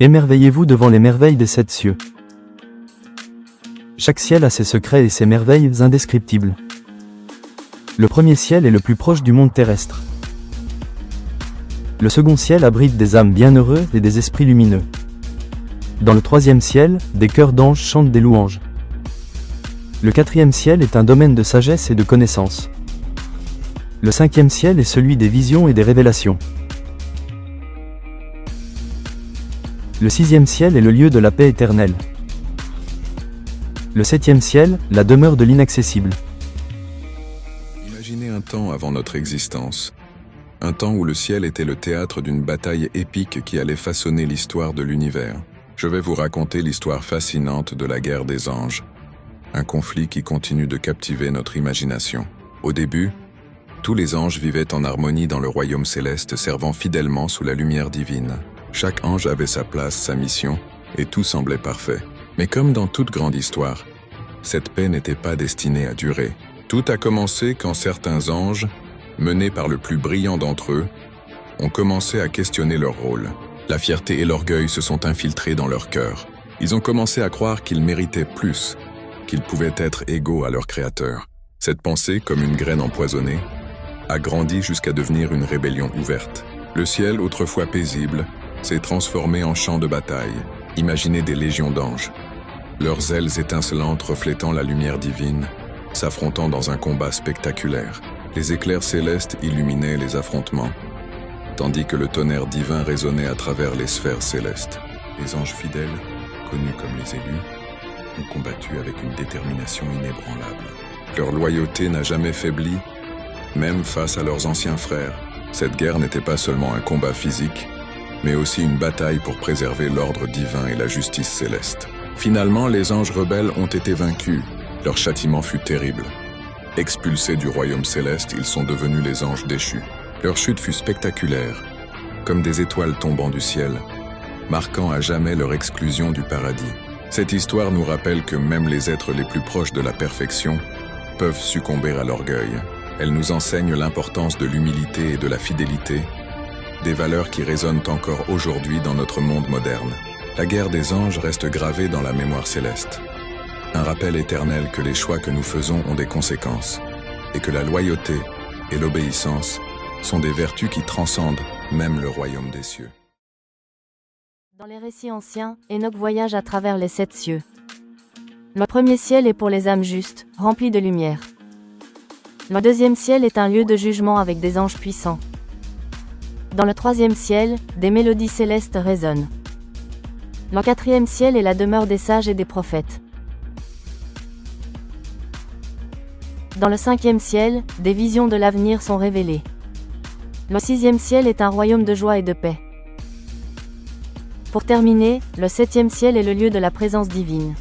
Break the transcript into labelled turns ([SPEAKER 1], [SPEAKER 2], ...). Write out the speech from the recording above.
[SPEAKER 1] Émerveillez-vous devant les merveilles des 7 cieux. Chaque ciel a ses secrets et ses merveilles indescriptibles. Le premier ciel est le plus proche du monde terrestre. Le second ciel abrite des âmes bienheureuses et des esprits lumineux. Dans le troisième ciel, des chœurs d'anges chantent des louanges. Le quatrième ciel est un domaine de sagesse et de connaissance. Le cinquième ciel est celui des visions et des révélations. Le sixième ciel est le lieu de la paix éternelle. Le septième ciel, la demeure de l'inaccessible.
[SPEAKER 2] Imaginez un temps avant notre existence. Un temps où le ciel était le théâtre d'une bataille épique qui allait façonner l'histoire de l'univers. Je vais vous raconter l'histoire fascinante de la guerre des anges. Un conflit qui continue de captiver notre imagination. Au début, tous les anges vivaient en harmonie dans le royaume céleste, servant fidèlement sous la lumière divine. Chaque ange avait sa place, sa mission, et tout semblait parfait. Mais comme dans toute grande histoire, cette paix n'était pas destinée à durer. Tout a commencé quand certains anges, menés par le plus brillant d'entre eux, ont commencé à questionner leur rôle. La fierté et l'orgueil se sont infiltrés dans leur cœur. Ils ont commencé à croire qu'ils méritaient plus, qu'ils pouvaient être égaux à leur Créateur. Cette pensée, comme une graine empoisonnée, a grandi jusqu'à devenir une rébellion ouverte. Le ciel, autrefois paisible, s'est transformé en champ de bataille. Imaginez des légions d'anges, leurs ailes étincelantes reflétant la lumière divine, s'affrontant dans un combat spectaculaire. Les éclairs célestes illuminaient les affrontements, tandis que le tonnerre divin résonnait à travers les sphères célestes. Les anges fidèles, connus comme les élus, ont combattu avec une détermination inébranlable. Leur loyauté n'a jamais faibli, même face à leurs anciens frères. Cette guerre n'était pas seulement un combat physique, mais aussi une bataille pour préserver l'ordre divin et la justice céleste. Finalement, les anges rebelles ont été vaincus. Leur châtiment fut terrible. Expulsés du royaume céleste, ils sont devenus les anges déchus. Leur chute fut spectaculaire, comme des étoiles tombant du ciel, marquant à jamais leur exclusion du paradis. Cette histoire nous rappelle que même les êtres les plus proches de la perfection peuvent succomber à l'orgueil. Elle nous enseigne l'importance de l'humilité et de la fidélité, des valeurs qui résonnent encore aujourd'hui dans notre monde moderne. La guerre des anges reste gravée dans la mémoire céleste. Un rappel éternel que les choix que nous faisons ont des conséquences, et que la loyauté et l'obéissance sont des vertus qui transcendent même le royaume des cieux.
[SPEAKER 3] Dans les récits anciens, Enoch voyage à travers les 7 cieux. Le premier ciel est pour les âmes justes, rempli de lumière. Le deuxième ciel est un lieu de jugement avec des anges puissants. Dans le troisième ciel, des mélodies célestes résonnent. Le quatrième ciel est la demeure des sages et des prophètes. Dans le cinquième ciel, des visions de l'avenir sont révélées. Le sixième ciel est un royaume de joie et de paix. Pour terminer, le septième ciel est le lieu de la présence divine.